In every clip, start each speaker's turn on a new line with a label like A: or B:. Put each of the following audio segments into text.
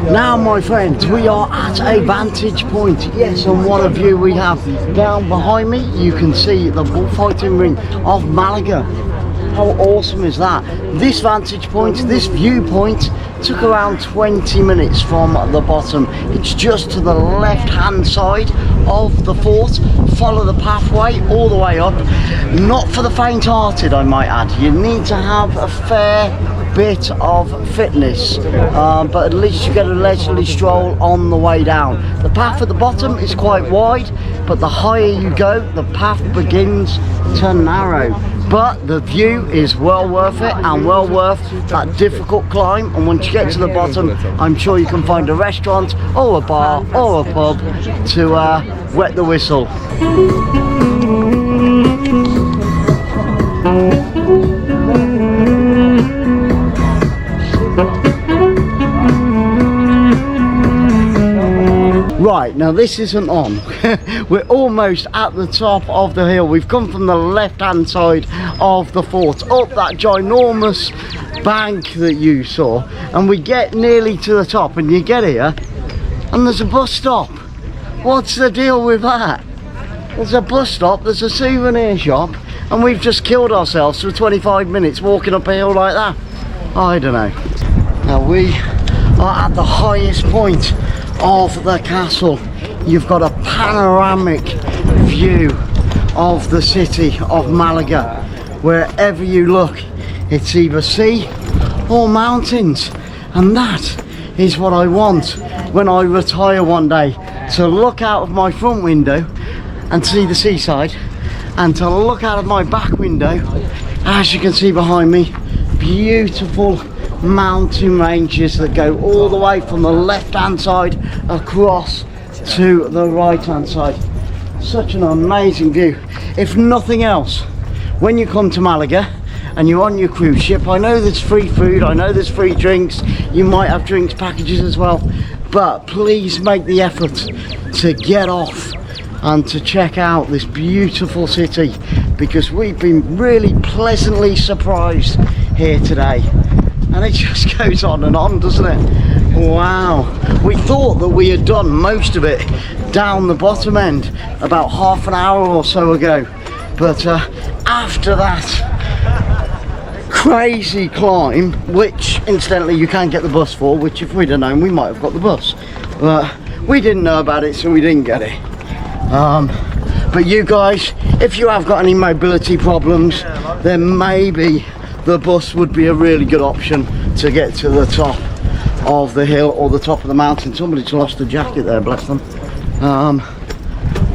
A: Now my friends, we are at a vantage point. Yes, and what a view we have. Down behind me you can see the bullfighting ring of Malaga. How awesome is that? This vantage point, this viewpoint, took around 20 minutes from the bottom. It's just to the left hand side of the fort. Follow the pathway all the way up. Not for the faint hearted, I might add. You need to have a fair bit of fitness, but at least you get a leisurely stroll on the way down. The path at the bottom is quite wide, but the higher you go, the path begins to narrow. But the view is well worth it, and well worth that difficult climb. And once you get to the bottom, I'm sure you can find a restaurant or a bar or a pub to wet the whistle. Right, now this isn't on. We're almost at the top of the hill. We've come from the left hand side of the fort up that ginormous bank that you saw, and we get nearly to the top, and you get here and there's a bus stop. What's the deal with that? There's a bus stop, there's a souvenir shop, and we've just killed ourselves for 25 minutes walking up a hill like that. I don't know. Now we are at the highest point of the castle. You've got a panoramic view of the city of Malaga. Wherever you look, it's either sea or mountains, and that is what I want when I retire one day, to look out of my front window and see the seaside, and to look out of my back window, as you can see behind me, beautiful mountain ranges that go all the way from the left hand side across to the right hand side. Such an amazing view. If nothing else, when you come to Malaga and you're on your cruise ship, I know there's free food, I know there's free drinks, you might have drinks packages as well, but please make the effort to get off and to check out this beautiful city, because we've been really pleasantly surprised here today. And it just goes on and on, doesn't it? Wow. We thought that we had done most of it down the bottom end about half an hour or so ago. But after that crazy climb, which incidentally you can get the bus for, which if we'd have known, we might have got the bus. But we didn't know about it, so we didn't get it. But you guys, if you have got any mobility problems, then maybe the bus would be a really good option to get to the top of the hill or the top of the mountain. Somebody's lost a jacket there, bless them.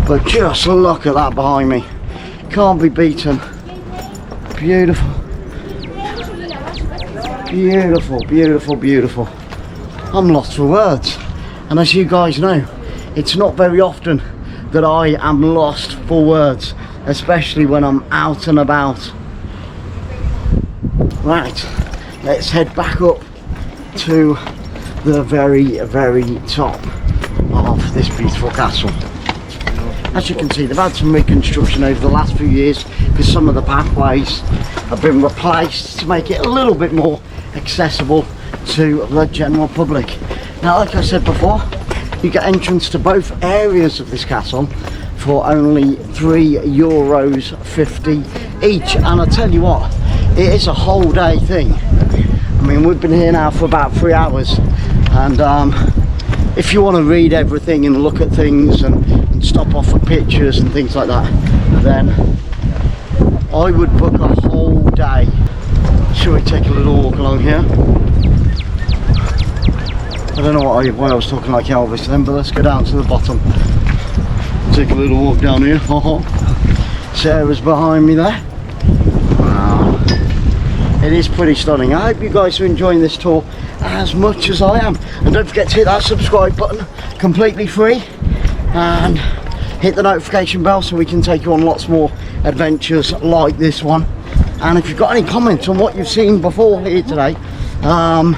A: But just look at that behind me. Can't be beaten. Beautiful. Beautiful, beautiful, beautiful. I'm lost for words. And as you guys know, it's not very often that I am lost for words, especially when I'm out and about. Right, let's head back up to the very, very top of this beautiful castle. As you can see, they've had some reconstruction over the last few years, because some of the pathways have been replaced to make it a little bit more accessible to the general public. Now, like I said before, you get entrance to both areas of this castle for only €3.50 each, and I tell you what, it is a whole day thing. I mean, we've been here now for about 3 hours, and if you want to read everything and look at things and stop off for pictures and things like that, then I would book a whole day. Shall we take a little walk along here? I don't know why I was talking like Elvis then, but let's go down to the bottom. Take a little walk down here. Sarah's behind me there. Wow. It is pretty stunning. I hope you guys are enjoying this tour as much as I am. And don't forget to hit that subscribe button, completely free. And hit the notification bell so we can take you on lots more adventures like this one. And if you've got any comments on what you've seen before here today, on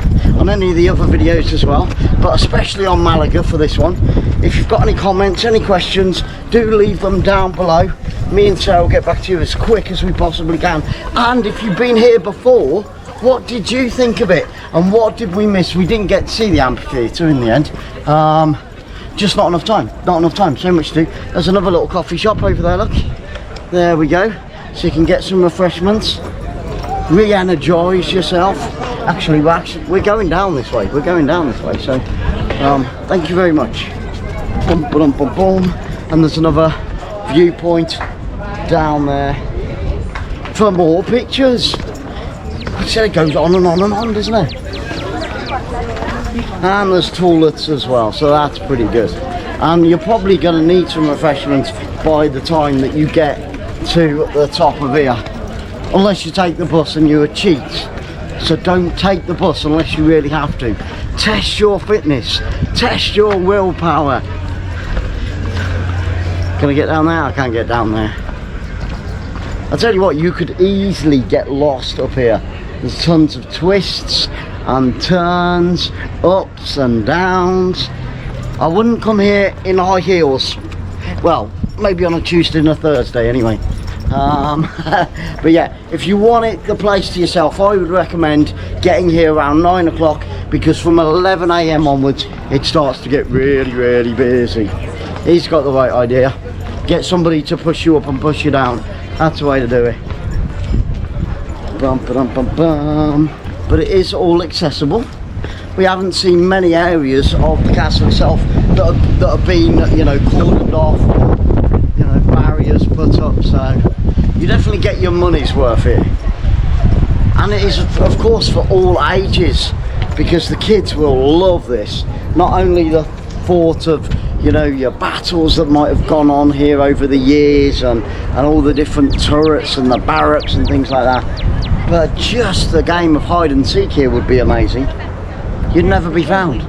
A: any of the other videos as well, but especially on Malaga for this one, if you've got any comments, any questions, do leave them down below. Me and Sarah will get back to you as quick as we possibly can. And if you've been here before, what did you think of it? And what did we miss? We didn't get to see the amphitheatre in the end. Just not enough time. Not enough time. So much to do. There's another little coffee shop over there, look. There we go. So you can get some refreshments. Re-energise yourself. Actually, we're going down this way. We're going down this way. So, thank you very much. Boom, boom, boom, boom. And there's another viewpoint down there for more pictures. So it goes on and on and on, doesn't it? And there's toilets as well, so that's pretty good. And you're probably going to need some refreshments by the time that you get to the top of here, unless you take the bus and you're a cheat. So don't take the bus unless you really have to. Test your fitness, test your willpower. Can I get down there? I can't get down there. I'll tell you what, you could easily get lost up here. There's tons of twists and turns, ups and downs. I wouldn't come here in high heels. Well, maybe on a Tuesday and a Thursday anyway. But yeah, if you want the place to yourself, I would recommend getting here around 9 o'clock, because from 11 AM onwards it starts to get really, really busy. He's got the right idea. Get somebody to push you up and push you down. That's the way to do it. Bum, bum, bum, bum. But it is all accessible. We haven't seen many areas of the castle itself that have been, you know, cordoned off, you know, barriers put up. So you definitely get your money's worth here. And it is, of course, for all ages, because the kids will love this. Not only the thought of, you know, your battles that might have gone on here over the years, and all the different turrets and the barracks and things like that, but just the game of hide and seek here would be amazing. You'd never be found.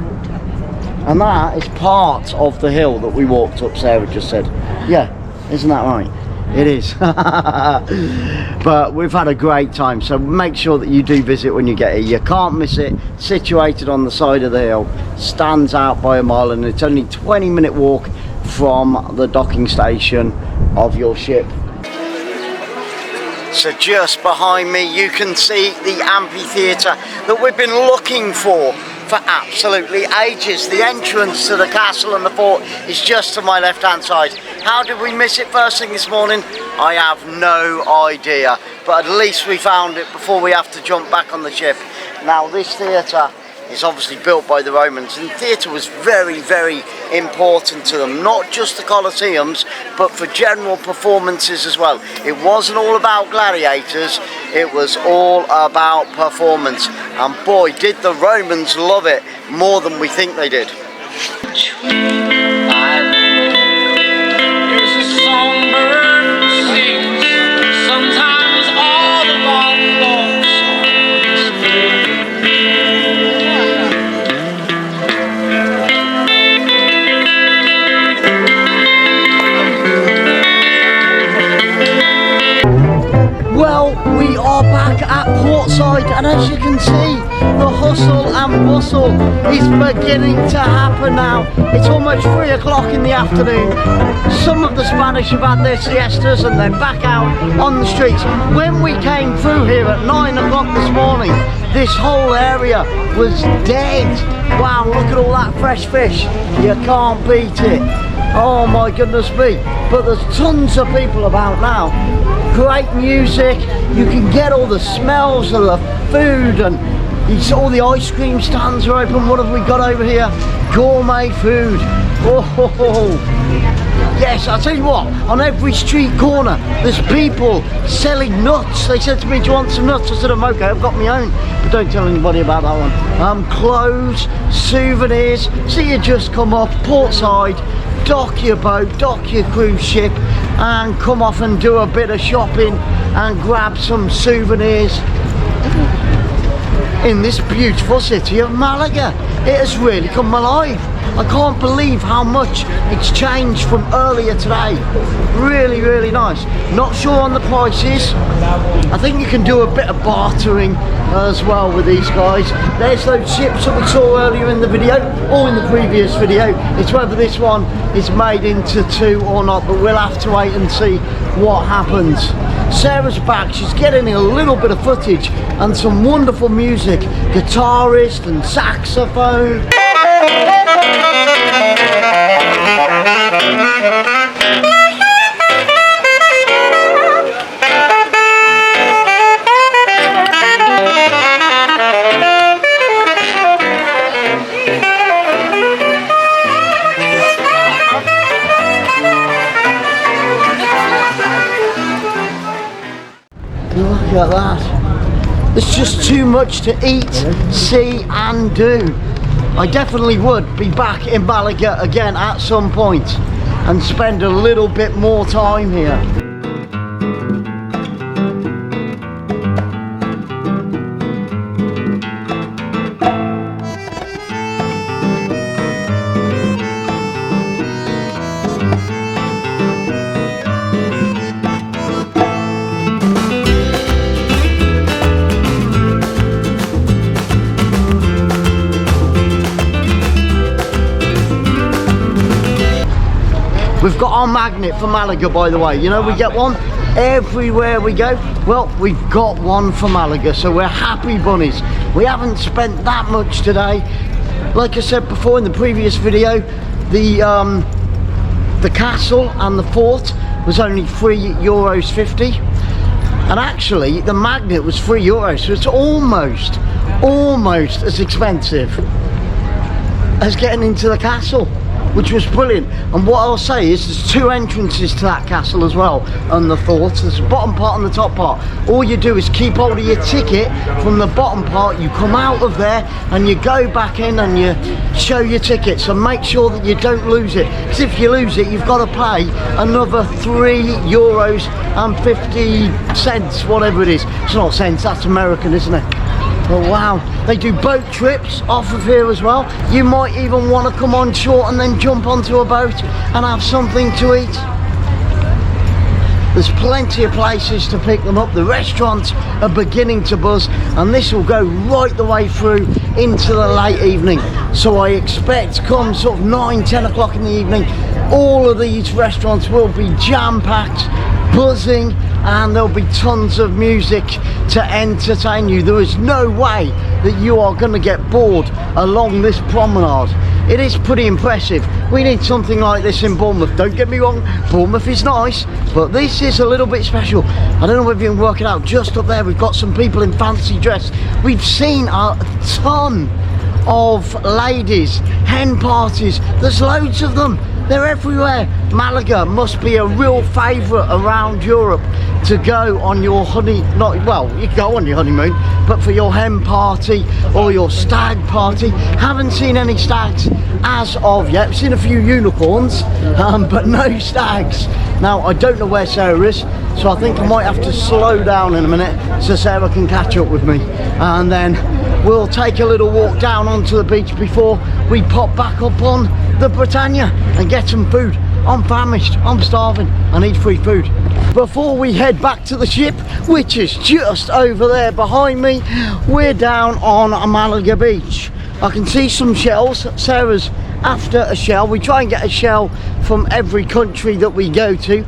A: And that is part of the hill that we walked up, Sarah just said. Yeah, isn't that right? It is. But we've had a great time, so make sure that you do visit when you get here. You can't miss it. Situated on the side of the hill, stands out by a mile, and it's only a 20-minute walk from the docking station of your ship. So just behind me you can see the amphitheatre that we've been looking for absolutely ages. The entrance to the castle and the fort is just to my left hand side. How did we miss it first thing this morning? I have no idea, but at least we found it before we have to jump back on the ship. Now this theatre is obviously built by the Romans, and theatre was very, very important to them, not just the Colosseums, but for general performances as well. It wasn't all about gladiators, it was all about performance, and boy did the Romans love it more than we think they did. We are back at Portside, and as you can see, the hustle and bustle is beginning to happen now. It's almost 3 o'clock in the afternoon. Some of the Spanish have had their siestas and they're back out on the streets. When we came through here at 9 o'clock this morning, this whole area was dead. Wow, look at all that fresh fish. You can't beat it. Oh my goodness me. But there's tons of people about now. Great music. You can get all the smells of the food, and all the ice cream stands are open. What have we got over here? Gourmet food. Oh, yes, I'll tell you what, on every street corner there's people selling nuts. They said to me, do you want some nuts? I said, I'm okay, I've got my own, but don't tell anybody about that one. Clothes, souvenirs. So you just come up Portside, dock your boat, dock your cruise ship, and come off and do a bit of shopping and grab some souvenirs in this beautiful city of Malaga. it has really come alive. I can't believe how much it's changed from earlier today. Really, really nice. Not sure on the prices. I think you can do a bit of bartering as well with these guys. There's those ships that we saw earlier in the video, or in the previous video. It's whether this one is made into two or not, but we'll have to wait and see what happens. Sarah's back, she's getting a little bit of footage and some wonderful music, guitarist and saxophone. Look at that. There's just too much to eat, see and do. I definitely would be back in Malaga again at some point and spend a little bit more time here. We've got our magnet for Malaga, by the way. You know, we get one everywhere we go. Well, we've got one for Malaga, so we're happy bunnies. We haven't spent that much today. Like I said before in the previous video, the castle and the fort was only €3.50, and actually the magnet was €3, so it's almost as expensive as getting into the castle, which was brilliant. And what I'll say is there's two entrances to that castle as well, and the fort. There's the bottom part and the top part. All you do is keep hold of your ticket from the bottom part, you come out of there and you go back in and you show your ticket, so make sure that you don't lose it, because if you lose it you've got to pay another €3.50, whatever it is. It's not cents, that's American, isn't it? Oh wow, they do boat trips off of here as well. You might even want to come on shore and then jump onto a boat and have something to eat. There's plenty of places to pick them up. The restaurants are beginning to buzz, and this will go right the way through into the late evening. So I expect come sort of 9-10 o'clock in the evening, all of these restaurants will be jam-packed, buzzing, and there'll be tons of music to entertain you. There is no way that you are going to get bored along this promenade. It is pretty impressive. We need something like this in Bournemouth. Don't get me wrong, Bournemouth is nice, but this is a little bit special. I don't know whether you can work it out. Just up there we've got some people in fancy dress. We've seen a ton of ladies, hen parties. There's loads of them. They're everywhere. Malaga must be a real favourite around Europe to go on your you can go on your honeymoon, but for your hen party or your stag party. Haven't seen any stags as of yet. I've seen a few unicorns, but no stags. Now, I don't know where Sarah is, so I think I might have to slow down in a minute so Sarah can catch up with me, and then we'll take a little walk down onto the beach before we pop back up on the Britannia and get some food. I'm famished, I'm starving, I need free food. Before we head back to the ship, which is just over there behind me, we're down on Malaga Beach. I can see some shells. Sarah's after a shell. We try and get a shell from every country that we go to.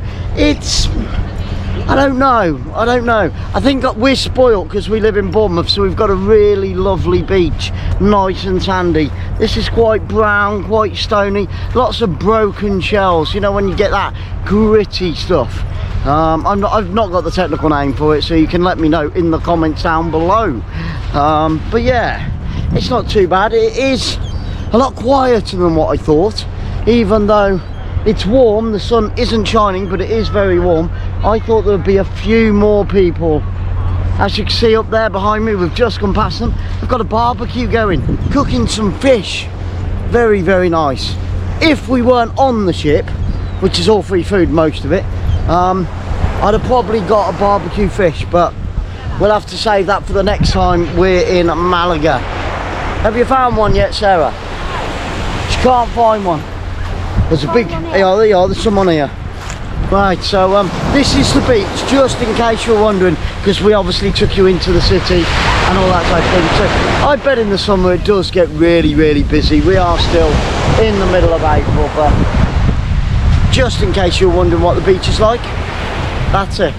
A: I don't know. I think we're spoilt because we live in Bournemouth, so we've got a really lovely beach, nice and sandy. This is quite brown, quite stony, lots of broken shells, you know, when you get that gritty stuff. I've not got the technical name for it, so you can let me know in the comments down below. But yeah, it's not too bad. It is a lot quieter than what I thought, even though it's warm. The sun isn't shining, but it is very warm. I thought there would be a few more people. As you can see up there behind me, we've just gone past them. They've got a barbecue going, cooking some fish. Very, very nice. If we weren't on the ship, which is all free food, most of it, I'd have probably got a barbecue fish, but we'll have to save that for the next time we're in Malaga. Have you found one yet, Sarah? She can't find one. There's a big, there's someone here. Right, so this is the beach, just in case you're wondering, because we obviously took you into the city and all that type of thing. So I bet in the summer it does get really, really busy. We are still in the middle of April, but just in case you're wondering what the beach is like, that's it.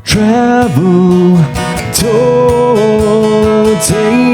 B: Travel, don't take